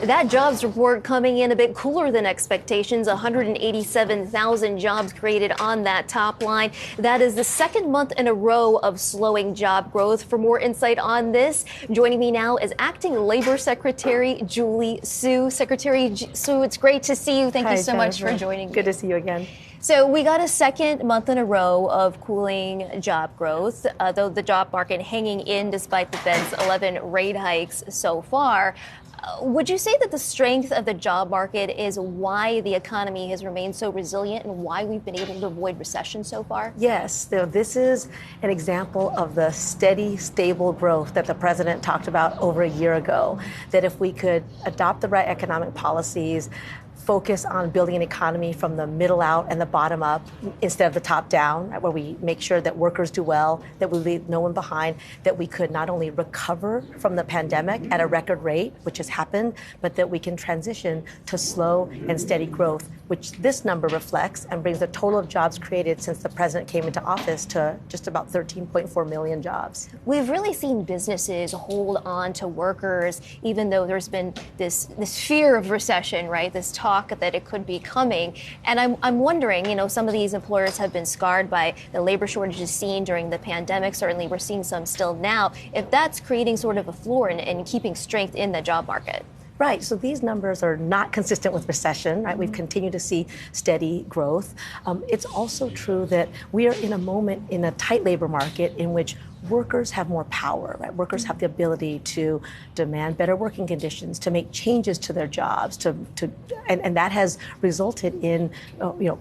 That jobs report coming in a bit cooler than expectations, 187,000 jobs created on that top line. That is the second month in a row of slowing job growth. For more insight on this, joining me now is Acting Labor Secretary Julie Su. Secretary Su, it's great to see you. Thank you so much for joining me. Good to see you again. So we got a second month in a row of cooling job growth, though the job market hanging in despite the Fed's 11 rate hikes so far. Would you say that the strength of the job market is why the economy has remained so resilient and why we've been able to avoid recession so far? Yes, this is an example of the steady, stable growth that the president talked about over a year ago, that if we could adopt the right economic policies, focus on building an economy from the middle out and the bottom up instead of the top down, where we make sure that workers do well, that we leave no one behind, that we could not only recover from the pandemic at a record rate, which has happened, but that we can transition to slow and steady growth, which this number reflects and brings the total of jobs created since the president came into office to just about 13.4 million jobs. We've really seen businesses hold on to workers, even though there's been this fear of recession, right? This talk that it could be coming. And I'm wondering, some of these employers have been scarred by the labor shortages seen during the pandemic. Certainly, we're seeing some still now. If that's creating sort of a floor and keeping strength in the job market. Right. So these numbers are not consistent with recession, right? We've continued to see steady growth. It's also true that we are in a moment in a tight labor market in which workers have more power, right? Workers have the ability to demand better working conditions, to make changes to their jobs, and that has resulted in,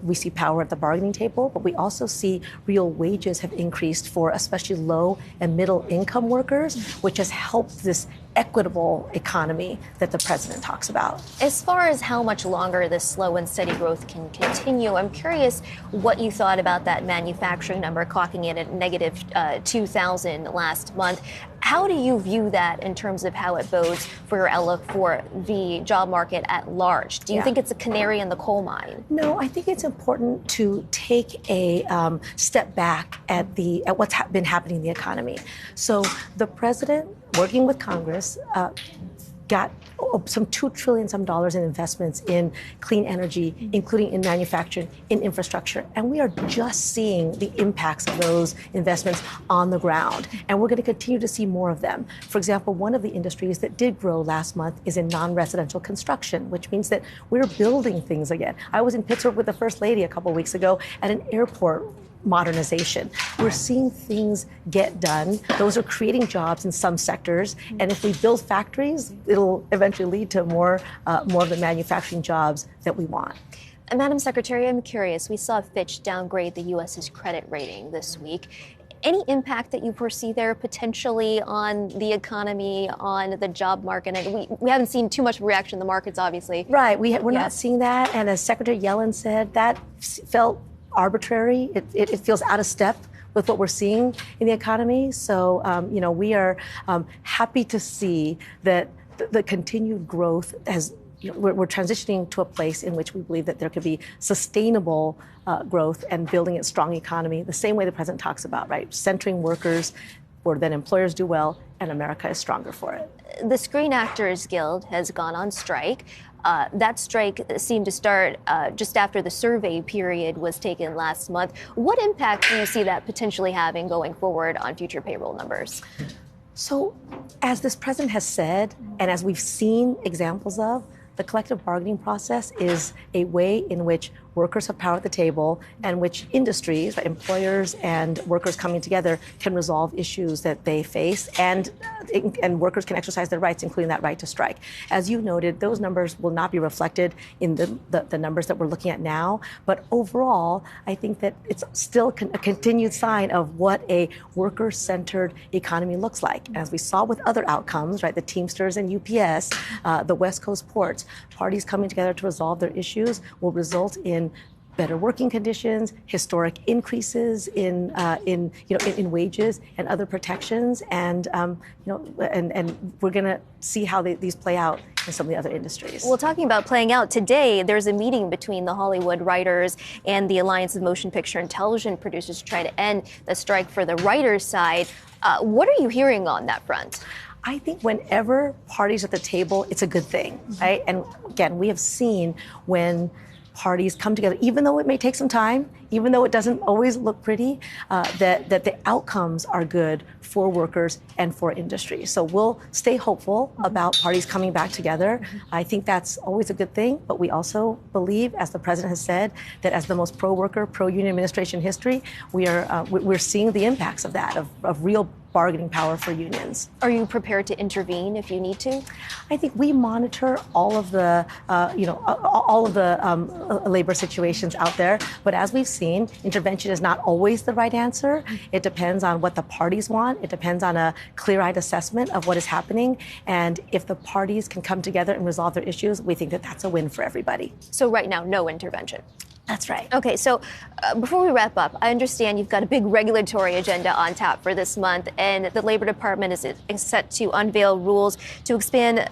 we see power at the bargaining table, but we also see real wages have increased for especially low and middle income workers, which has helped this equitable economy that the president talks about. As far as how much longer this slow and steady growth can continue, I'm curious what you thought about that manufacturing number clocking in at negative 2,000 last month. How do you view that in terms of how it bodes for your outlook for the job market at large? Do you think it's a canary in the coal mine? No, I think it's important to take a step back at what's been happening in the economy. So the president, working with Congress, got some $2 trillion in investments in clean energy, including in manufacturing, in infrastructure. And we are just seeing the impacts of those investments on the ground. And we're going to continue to see more of them. For example, one of the industries that did grow last month is in non-residential construction, which means that we're building things again. I was in Pittsburgh with the First Lady a couple of weeks ago at an airport modernization. We're seeing things get done. Those are creating jobs in some sectors. And if we build factories, it'll eventually lead to more of the manufacturing jobs that we want. Madam Secretary, I'm curious. We saw Fitch downgrade the U.S.'s credit rating this week. Any impact that you foresee there potentially on the economy, on the job market? And we haven't seen too much reaction in the markets, obviously. We're not seeing that. And as Secretary Yellen said, that felt arbitrary. It feels out of step with what we're seeing in the economy. So, we are happy to see that the continued growth has. We're transitioning to a place in which we believe that there could be sustainable growth and building a strong economy, the same way the president talks about, right? Centering workers, where then employers do well, and America is stronger for it. The Screen Actors Guild has gone on strike. That strike seemed to start just after the survey period was taken last month. What impact do you see that potentially having going forward on future payroll numbers? So, as this president has said, and as we've seen examples of, the collective bargaining process is a way in which workers have power at the table and which industries, right, employers and workers coming together can resolve issues that they face and workers can exercise their rights, including that right to strike. As you noted, those numbers will not be reflected in the numbers that we're looking at now. But overall, I think that it's still a continued sign of what a worker-centered economy looks like. As we saw with other outcomes, right, the Teamsters and UPS, the West Coast ports, parties coming together to resolve their issues will result in better working conditions, historic increases in wages and other protections, and we're going to see how these play out in some of the other industries. Well, talking about playing out today, there's a meeting between the Hollywood writers and the Alliance of Motion Picture and Television Producers to try to end the strike for the writers' side. What are you hearing on that front? I think whenever parties at the table, it's a good thing, right? And again, we have seen when parties come together, even though it may take some time, even though it doesn't always look pretty, that the outcomes are good for workers and for industry. So we'll stay hopeful about parties coming back together. I think that's always a good thing, but we also believe, as the president has said, that as the most pro-worker, pro-union administration in history, we're seeing the impacts of that, of real bargaining power for unions. Are you prepared to intervene if you need to? I think we monitor all of the, labor situations out there. But as we've seen, intervention is not always the right answer. It depends on what the parties want. It depends on a clear-eyed assessment of what is happening. And if the parties can come together and resolve their issues, we think that that's a win for everybody. So right now, no intervention. That's right. Okay, so before we wrap up, I understand you've got a big regulatory agenda on tap for this month, and the Labor Department is set to unveil rules to expand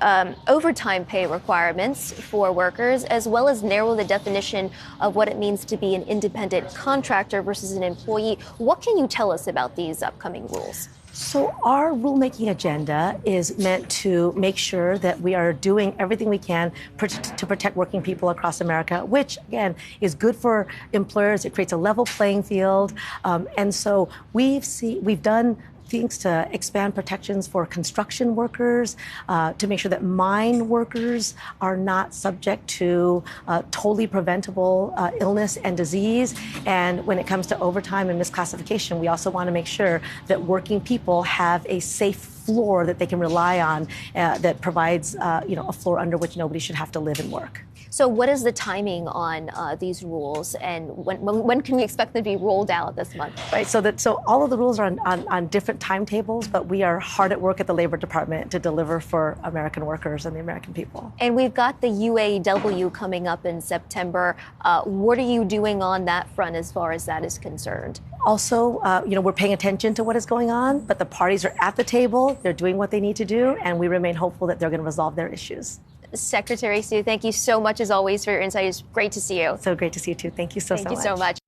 overtime pay requirements for workers, as well as narrow the definition of what it means to be an independent contractor versus an employee. What can you tell us about these upcoming rules? So our rulemaking agenda is meant to make sure that we are doing everything we can to protect working people across America, which, again, is good for employers. It creates a level playing field. And so we've done things to expand protections for construction workers, to make sure that mine workers are not subject to totally preventable illness and disease. And when it comes to overtime and misclassification, we also want to make sure that working people have a safe floor that they can rely on, that provides a floor under which nobody should have to live and work. So what is the timing on these rules, and when can we expect them to be rolled out this month? Right, so all of the rules are on different timetables, but we are hard at work at the Labor Department to deliver for American workers and the American people. And we've got the UAW coming up in September. What are you doing on that front as far as that is concerned? Also, we're paying attention to what is going on, but the parties are at the table, they're doing what they need to do, and we remain hopeful that they're going to resolve their issues. Secretary Sue, thank you so much as always for your insight. It's great to see you. So great to see you too. Thank you so much. Thank you so much.